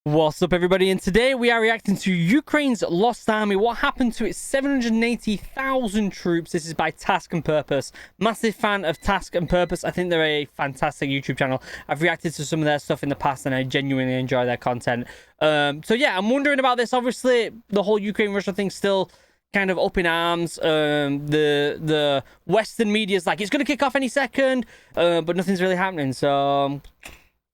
What's up, everybody? And today we are reacting to Ukraine's lost army. What happened to its 780,000 troops? This is by Task and Purpose. Massive fan of Task and Purpose. I think they're a fantastic YouTube channel. I've reacted to some of their stuff in the past and I genuinely enjoy their content. So yeah, I'm wondering about this. Obviously, the whole Ukraine-Russia thing's still kind of up in arms. The Western media's like, it's going to kick off any second, but nothing's really happening. So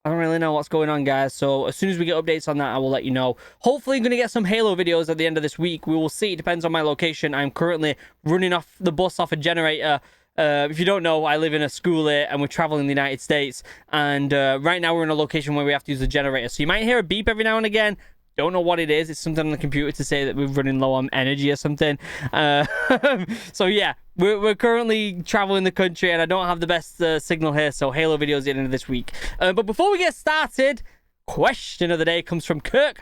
I don't really know what's going on, guys. So as soon as we get updates on that, I will let you know. Hopefully, I'm going to get some Halo videos at the end of this week. We will see. It depends on my location. I'm currently running off the bus off a generator. If you don't know, I live in a school here and we're traveling in the United States. And right now we're in a location where we have to use a generator. So you might hear a beep every now and again. Don't know what it is. It's something on the computer to say that we're running low on energy or something. So yeah, we're currently traveling the country and I don't have the best signal here. So Halo videos at the end of this week. But before we get started, question of the day comes from Kirk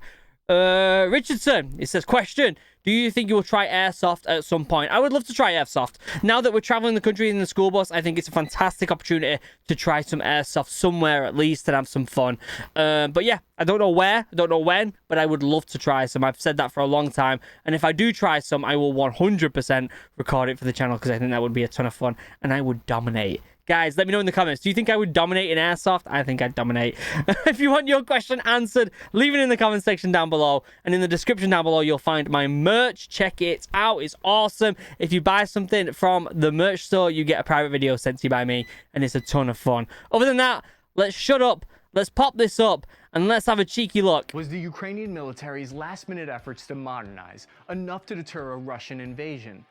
Richardson. It says, question: do you think you will try airsoft at some point? I would love to try airsoft. Now that we're traveling the country in the school bus, I think it's a fantastic opportunity to try some airsoft somewhere at least and have some fun. But yeah, I don't know where, I don't know when, but I would love to try some. I've said that for a long time. And if I do try some, I will 100% record it for the channel because I think that would be a ton of fun and I would dominate. Guys, let me know in the comments. Do you think I would dominate in airsoft? I think I'd dominate. If you want your question answered, leave it in the comment section down below. And in the description down below, you'll find my merch. Check it out. It's awesome. If you buy something from the merch store, you get a private video sent to you by me. And it's a ton of fun. Other than that, let's shut up. Let's pop this up. And let's have a cheeky look. Was the Ukrainian military's last-minute efforts to modernize enough to deter a Russian invasion?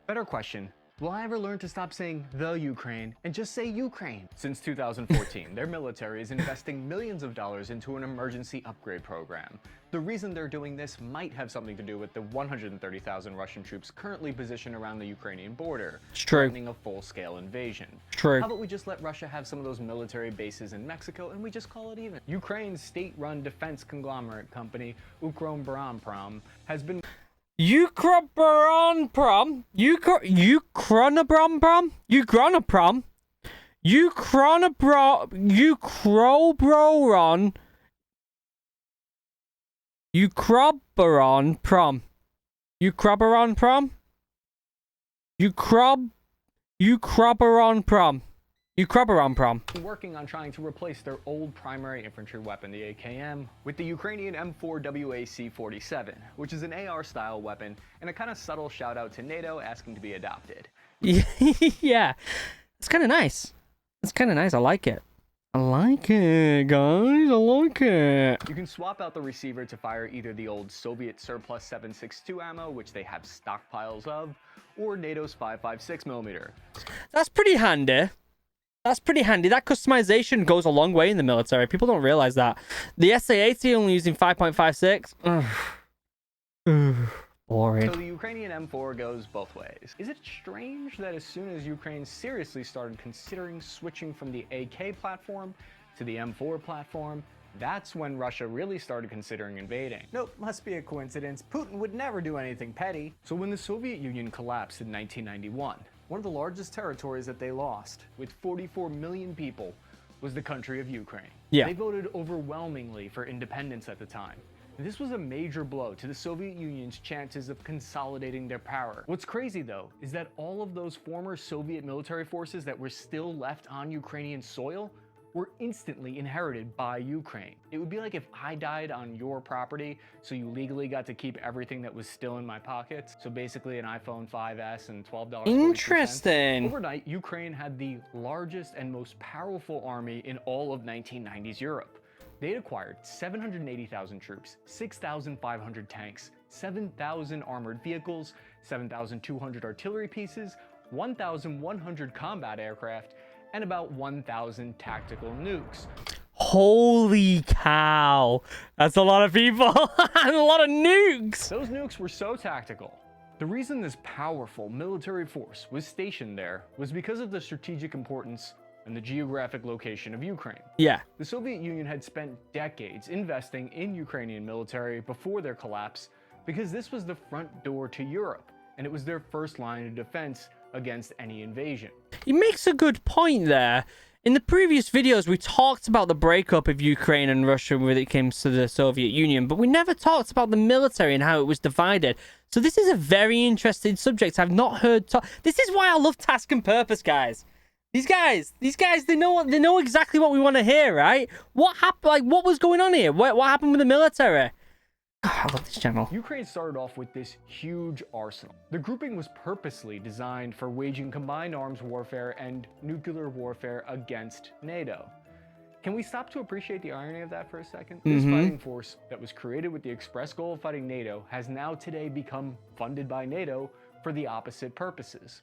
Better question. Will I ever learn to stop saying the Ukraine and just say Ukraine? Since 2014, their military is investing millions of dollars into an emergency upgrade program. The reason they're doing this might have something to do with the 130,000 Russian troops currently positioned around the Ukrainian border, threatening a full-scale invasion. True. How about we just let Russia have some of those military bases in Mexico and we just call it even? Ukraine's state-run defense conglomerate company, Ukronabronprom, has been Ukronabronprom. working on trying to replace their old primary infantry weapon, the AKM, with the Ukrainian M4 WAC-47, which is an AR-style weapon, and a kind of subtle shout-out to NATO asking to be adopted. Yeah, it's kind of nice. It's kind of nice. I like it. I like it, guys. I like it. You can swap out the receiver to fire either the old Soviet surplus 7.62 ammo, which they have stockpiles of, or NATO's 5.56mm. That's pretty handy. That's pretty handy. That customization goes a long way in the military. People don't realize that. The SA-80 only using 5.56. Boring. So the Ukrainian M4 goes both ways. Is it strange that as soon as Ukraine seriously started considering switching from the AK platform to the M4 platform, that's when Russia really started considering invading? Nope, must be a coincidence. Putin would never do anything petty. So when the Soviet Union collapsed in 1991, one of the largest territories that they lost, with 44 million people, was the country of Ukraine. Yeah. They voted overwhelmingly for independence at the time. This was a major blow to the Soviet Union's chances of consolidating their power. What's crazy, though, is that all of those former Soviet military forces that were still left on Ukrainian soil were instantly inherited by Ukraine. It would be like if I died on your property, so you legally got to keep everything that was still in my pockets. So basically an iPhone 5S and $12. Interesting. Overnight, Ukraine had the largest and most powerful army in all of 1990s Europe. They had acquired 780,000 troops, 6,500 tanks, 7,000 armored vehicles, 7,200 artillery pieces, 1,100 combat aircraft, and about 1,000 tactical nukes. Holy cow. That's a lot of people. And a lot of nukes. Those nukes were so tactical. The reason this powerful military force was stationed there was because of the strategic importance and the geographic location of Ukraine. Yeah. The Soviet Union had spent decades investing in Ukrainian military before their collapse because this was the front door to Europe, and it was their first line of defense against any invasion. He makes a good point there. In the previous videos, we talked about the breakup of Ukraine and Russia when it came to the Soviet Union, but we never talked about the military and how it was divided. So this is a very interesting subject I've not heard talk. This is why I love Task and Purpose, guys. These guys, they know exactly what we want to hear, right? What happened? Like, what was going on here? What happened with the military? I love this channel. Ukraine started off with this huge arsenal. The grouping was purposely designed for waging combined arms warfare and nuclear warfare against NATO. Can we stop to appreciate the irony of that for a second? This fighting force that was created with the express goal of fighting NATO has now today become funded by NATO for the opposite purposes.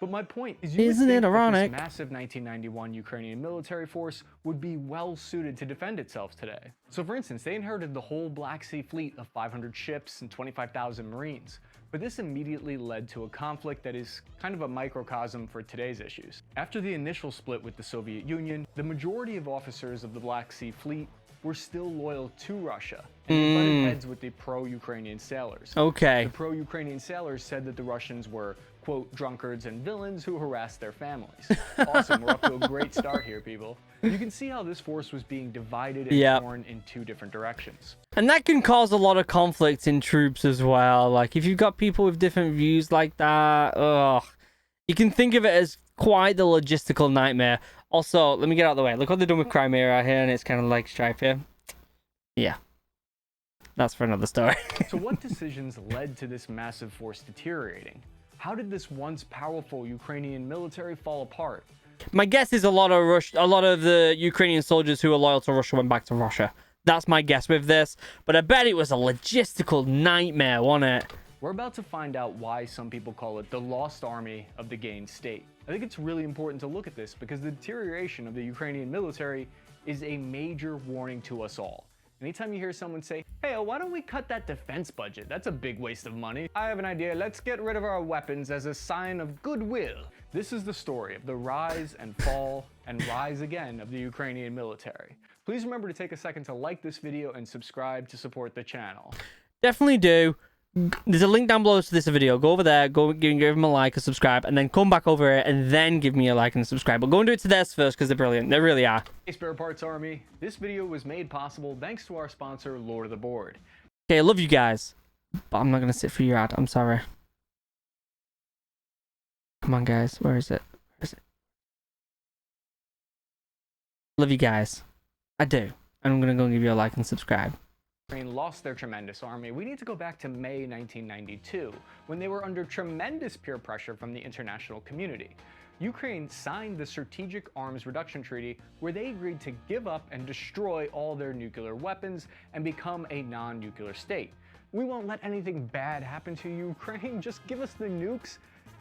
But my point is, Isn't it ironic? This massive 1991 Ukrainian military force would be well suited to defend itself today. So for instance, they inherited the whole Black Sea fleet of 500 ships and 25,000 Marines. But this immediately led to a conflict that is kind of a microcosm for today's issues. After the initial split with the Soviet Union, the majority of officers of the Black Sea fleet were still loyal to Russia, and they butted heads with the pro-Ukrainian sailors. Okay. The pro-Ukrainian sailors said that the Russians were, quote, drunkards and villains who harassed their families. Awesome, we're off to a great start here, people. You can see how this force was being divided and torn in two different directions. And that can cause a lot of conflict in troops as well. Like, if you've got people with different views like that, you can think of it as quite the logistical nightmare. Also, let me get out of the way. Look what they're doing with Crimea out here, and it's kind of like strife here. Yeah. That's for another story. So what decisions led to this massive force deteriorating? How did this once powerful Ukrainian military fall apart? My guess is a lot of the Ukrainian soldiers who are loyal to Russia went back to Russia. That's my guess with this. But I bet it was a logistical nightmare, wasn't it? We're about to find out why some people call it the lost army of the gained state. I think it's really important to look at this because the deterioration of the Ukrainian military is a major warning to us all. Anytime you hear someone say, hey, why don't we cut that defense budget? That's a big waste of money. I have an idea. Let's get rid of our weapons as a sign of goodwill. This is the story of the rise and fall and rise again of the Ukrainian military. Please remember to take a second to like this video and subscribe to support the channel. Definitely do. There's a link down below to this video. Go over there, go give them a like, a subscribe, and then come back over here and then give me a like and a subscribe. But go and do it to theirs first because they're brilliant. They really are. Hey, Spare Parts Army. This video was made possible thanks to our sponsor, Lord of the Board. Okay, I love you guys, but I'm not going to sit for your ad. I'm sorry. Come on, guys. Where is it? Where is it? Love you guys. I do. And I'm going to go and give you a like and subscribe. Ukraine lost their tremendous army, we need to go back to May 1992, when they were under tremendous peer pressure from the international community. Ukraine signed the Strategic Arms Reduction Treaty, where they agreed to give up and destroy all their nuclear weapons and become a non-nuclear state. We won't let anything bad happen to Ukraine, just give us the nukes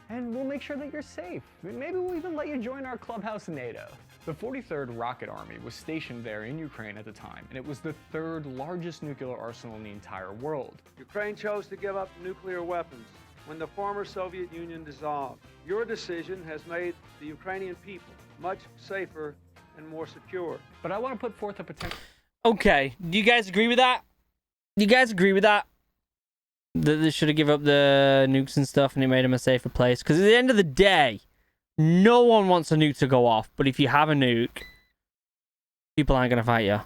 and we'll make sure that you're safe. Maybe we'll even let you join our clubhouse NATO. The 43rd Rocket Army was stationed there in Ukraine at the time, and it was the third largest nuclear arsenal in the entire world. Ukraine chose to give up nuclear weapons when the former Soviet Union dissolved. Your decision has made the Ukrainian people much safer and more secure. But I want to put forth a potential... Okay, do you guys agree with that? Do you guys agree with that? That they should have given up the nukes and stuff and it made them a safer place? Because at the end of the day, no one wants a nuke to go off. But if you have a nuke, people aren't going to fight you.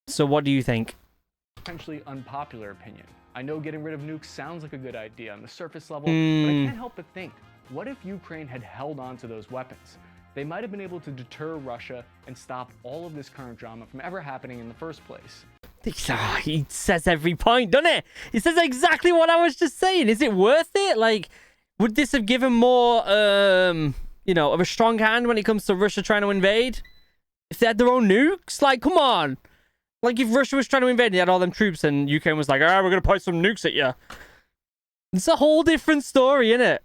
So what do you think? Potentially unpopular opinion. I know getting rid of nukes sounds like a good idea on the surface level, but I can't help but think, what if Ukraine had held on to those weapons? They might have been able to deter Russia and stop all of this current drama from ever happening in the first place. He says every point, doesn't it? He says exactly what I was just saying. Is it worth it? Like, would this have given more, you know, of a strong hand when it comes to Russia trying to invade? If they had their own nukes? Like, come on. Like, if Russia was trying to invade and they had all them troops and Ukraine was like, we're going to point some nukes at you. It's a whole different story, isn't it?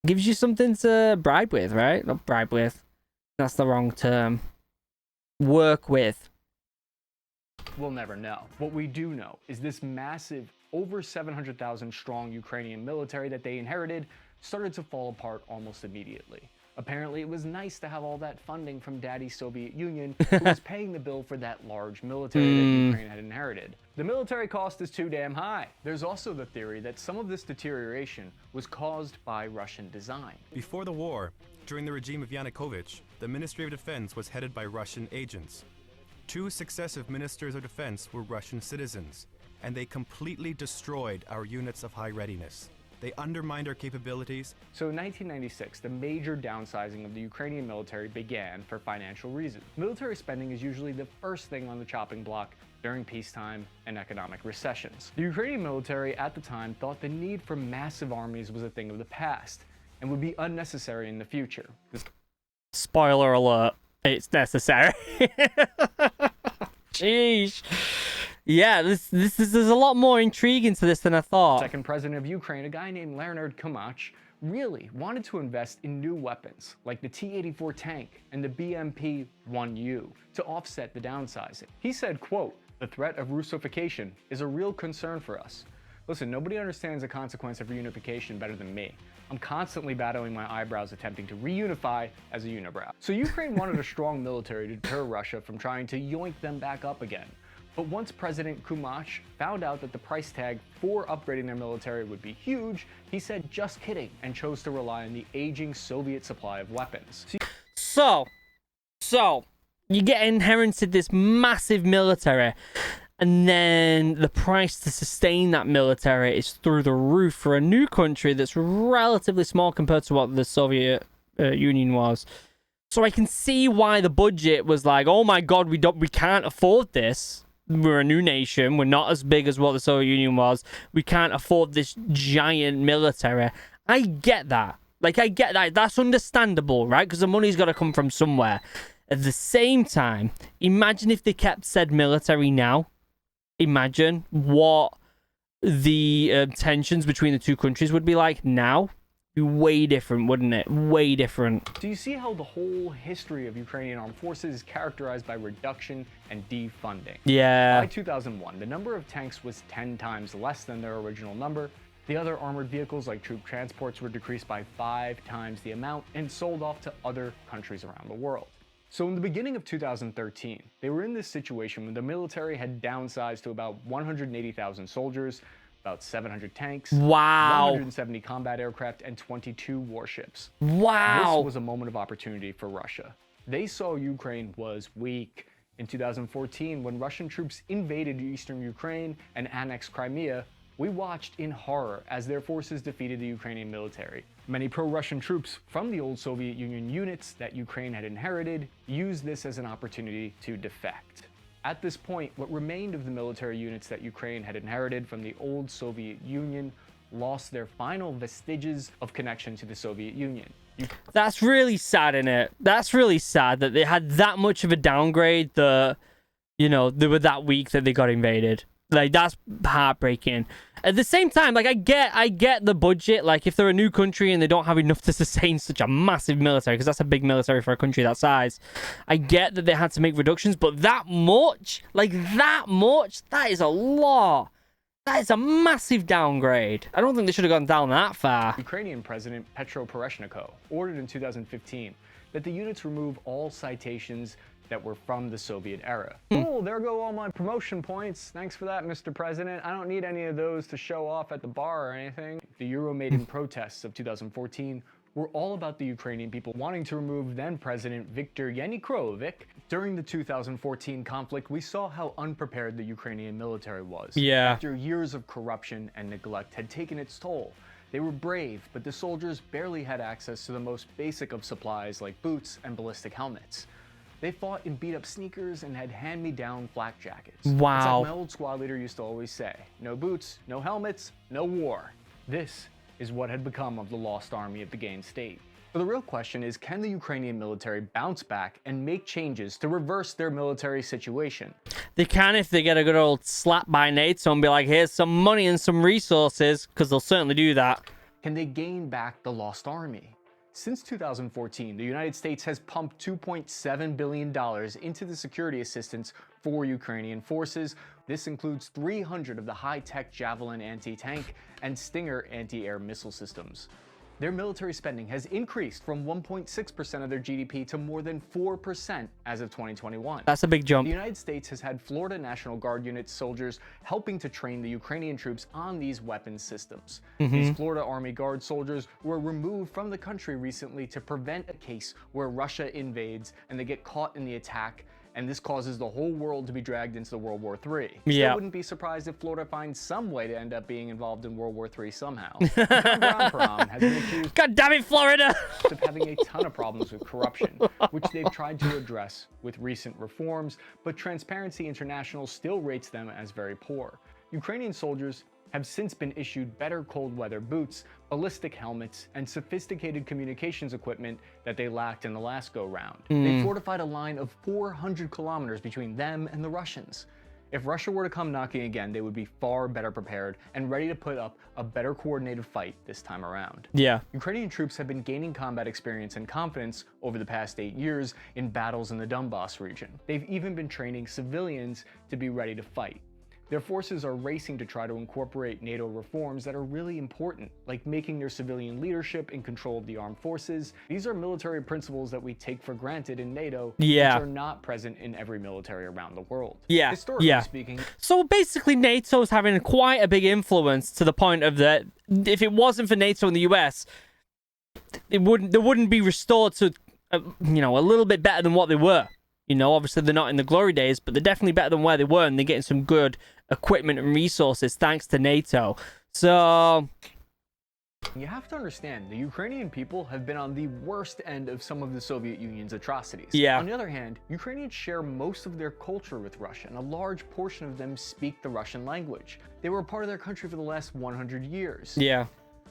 Gives you something to bribe with, right? Not bribe with. That's the wrong term. Work with. We'll never know. What we do know is this massive, over 700,000 strong Ukrainian military that they inherited started to fall apart almost immediately. Apparently, it was nice to have all that funding from Daddy Soviet Union, who was paying the bill for that large military that Ukraine had inherited. The military cost is too damn high. There's also the theory that some of this deterioration was caused by Russian design. Before the war, During the regime of Yanukovych, the Ministry of Defense was headed by Russian agents. 2 successive ministers of defense were Russian citizens, and they completely destroyed our units of high readiness. They undermined our capabilities. So in 1996, the major downsizing of the Ukrainian military began for financial reasons. Military spending is usually the first thing on the chopping block during peacetime and economic recessions. The Ukrainian military at the time thought the need for massive armies was a thing of the past and would be unnecessary in the future. Spoiler alert, it's necessary. Sheesh. Yeah, there's a lot more intriguing to this than I thought. Second president of Ukraine, a guy named Leonid Kumach, really wanted to invest in new weapons like the T-84 tank and the BMP-1U to offset the downsizing. He said, quote, "The threat of Russification is a real concern for us. Listen, nobody understands the consequence of reunification better than me. I'm constantly battling my eyebrows attempting to reunify as a unibrow." So Ukraine wanted a strong military to deter Russia from trying to yoink them back up again. But once President Kumach found out that the price tag for upgrading their military would be huge, he said just kidding and chose to rely on the aging Soviet supply of weapons. So you get inherited this massive military, and then the price to sustain that military is through the roof for a new country that's relatively small compared to what the Soviet Union was. So I can see why the budget was like, oh my god, we can't afford this. We're a new nation. We're not as big as what the Soviet Union was. We can't afford this giant military. I get that. Like, I get that. That's understandable, right? Because the money's got to come from somewhere. At the same time, imagine if they kept said military now. Imagine what the tensions between the two countries would be like now. Be way different, wouldn't it? Way different. Do you see how the whole history of Ukrainian armed forces is characterized by reduction and defunding? Yeah. By 2001, the number of tanks was 10 times less than their original number. The other armored vehicles like troop transports were decreased by 5 times the amount and sold off to other countries around the world. So in the beginning of 2013, they were in this situation when the military had downsized to about 180,000 soldiers, about 700 tanks, wow, 170 combat aircraft, and 22 warships. Wow. This was a moment of opportunity for Russia. They saw Ukraine was weak. In 2014, when Russian troops invaded eastern Ukraine and annexed Crimea, we watched in horror as their forces defeated the Ukrainian military. Many pro-Russian troops from the old Soviet Union units that Ukraine had inherited used this as an opportunity to defect. At this point, what remained of the military units that Ukraine had inherited from the old Soviet Union lost their final vestiges of connection to the Soviet Union. That's really sad, innit? That's really sad that they had that much of a downgrade that, you know, they were that weak that they got invaded. Like, that's heartbreaking. At the same time, like, I get the budget. Like, if they're a new country and they don't have enough to sustain such a massive military, because that's a big military for a country that size, I get that they had to make reductions, but that much? Like, that much? That is a lot. That is a massive downgrade. I don't think they should have gone down that far. Ukrainian President Petro Poroshenko ordered in 2015 that the units remove all citations that were from the Soviet era. Oh, there go all my promotion points. Thanks for that, Mr. President. I don't need any of those to show off at the bar or anything. The Euromaidan protests of 2014 were all about the Ukrainian people wanting to remove then-President Viktor Yanukovych. During the 2014 conflict, we saw how unprepared the Ukrainian military was. Yeah. After years of corruption and neglect had taken its toll. They were brave, but the soldiers barely had access to the most basic of supplies like boots and ballistic helmets. They fought in beat-up sneakers and had hand-me-down flak jackets. Wow. It's like my old squad leader used to always say, no boots, no helmets, no war. This is what had become of the lost army of the gained state. So the real question is, can the Ukrainian military bounce back and make changes to reverse their military situation? They can if they get a good old slap by NATO and be like, here's some money and some resources, because they'll certainly do that. Can they gain back the lost army? Since 2014, the United States has pumped $2.7 billion into the security assistance for Ukrainian forces. This includes 300 of the high-tech Javelin anti-tank and Stinger anti-air missile systems. their military spending has increased from 1.6% of their GDP to more than 4% as of 2021. That's a big jump. The United States has had Florida National Guard unit soldiers helping to train the Ukrainian troops on these weapons systems. These Florida Army Guard soldiers were removed from the country recently to prevent a case where Russia invades and they get caught in the attack, and this causes the whole world to be dragged into World War III. Yeah. Still wouldn't be surprised if Florida finds some way to end up being involved in World War III somehow. John Brown has been accused God damn it, Florida! of having a ton of problems with corruption, which they've tried to address with recent reforms, but Transparency International still rates them as very poor. Ukrainian soldiers have since been issued better cold weather boots, ballistic helmets, and sophisticated communications equipment that they lacked in the last go-round. They fortified a line of 400 kilometers between them and the Russians. If Russia were to come knocking again, they would be far better prepared and ready to put up a better coordinated fight this time around. Yeah. Ukrainian troops have been gaining combat experience and confidence over the past 8 years in battles in the Donbass region. They've even been training civilians to be ready to fight. Their forces are racing to try to incorporate NATO reforms that are really important, like making their civilian leadership in control of the armed forces. These are military principles that we take for granted in NATO, Yeah. which are not present in every military around the world. Yeah, Historically yeah. speaking, So basically, NATO's having quite a big influence to the point of that if it wasn't for NATO and the US, they wouldn't be restored to, a little bit better than what they were. Obviously they're not in the glory days, but they're definitely better than where they were, and they're getting some good equipment and resources thanks to NATO. So you have to understand, the Ukrainian people have been on the worst end of some of the Soviet Union's atrocities. Yeah. On the other hand, Ukrainians share most of their culture with Russia, and a large portion of them speak the Russian language. They were a part of their country for the last 100 years. yeah.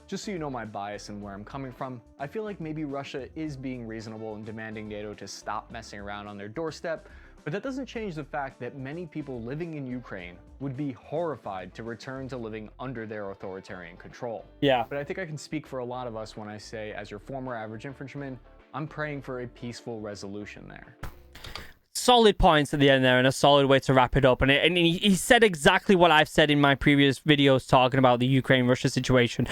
Just so you know my bias and where I'm coming from, I feel like maybe Russia is being reasonable in demanding NATO to stop messing around on their doorstep, but that doesn't change the fact that many people living in Ukraine would be horrified to return to living under their authoritarian control. Yeah. But I think I can speak for a lot of us when I say, as your former average infantryman, I'm praying for a peaceful resolution there. Solid points at the end there, and a solid way to wrap it up. And he said exactly what I've said in my previous videos talking about the Ukraine-Russia situation.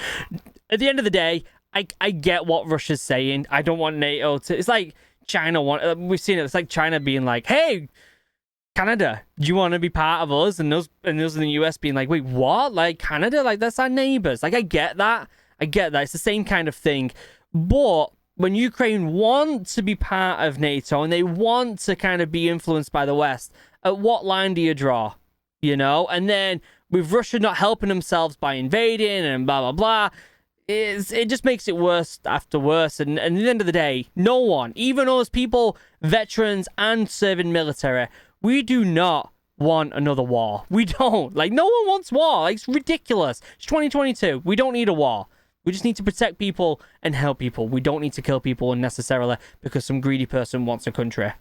At the end of the day, I get what Russia's saying. I don't want NATO to... It's like China we've seen it. It's like China being like, hey, Canada, do you want to be part of us? And those in the US being like, wait, what? Like, Canada? Like, that's our neighbors. Like, I get that. It's the same kind of thing. But when Ukraine want to be part of NATO and they want to kind of be influenced by the West, at what line do you draw? And then with Russia not helping themselves by invading and blah, blah, blah, it just makes it worse after worse. And at the end of the day, no one, even us people, veterans and serving military, we do not want another war. We don't. Like, no one wants war. Like, it's ridiculous. It's 2022. We don't need a war. We just need to protect people and help people. We don't need to kill people unnecessarily because some greedy person wants a country.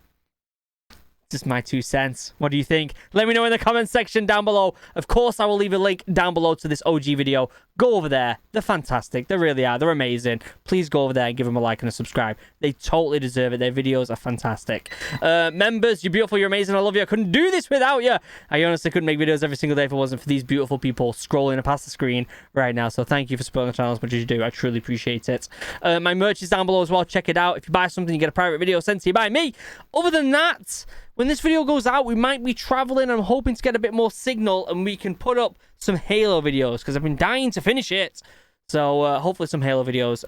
Just my 2 cents. What do you think? Let me know in the comments section down below. Of course, I will leave a link down below to this OG video. Go over there. They're fantastic. They really are. They're amazing. Please go over there and give them a like and a subscribe. They totally deserve it. Their videos are fantastic. Members, you're beautiful. You're amazing. I love you. I couldn't do this without you. I honestly couldn't make videos every single day if it wasn't for these beautiful people scrolling past the screen right now. So thank you for supporting the channel as much as you do. I truly appreciate it. My merch is down below as well. Check it out. If you buy something, you get a private video sent to you by me. Other than that, when this video goes out, we might be traveling. I'm hoping to get a bit more signal and we can put up some Halo videos because I've been dying to finish it. So hopefully some Halo videos.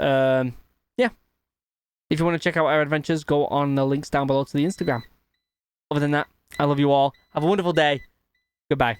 Yeah. If you want to check out our adventures, go on the links down below to the Instagram. Other than that, I love you all. Have a wonderful day. Goodbye.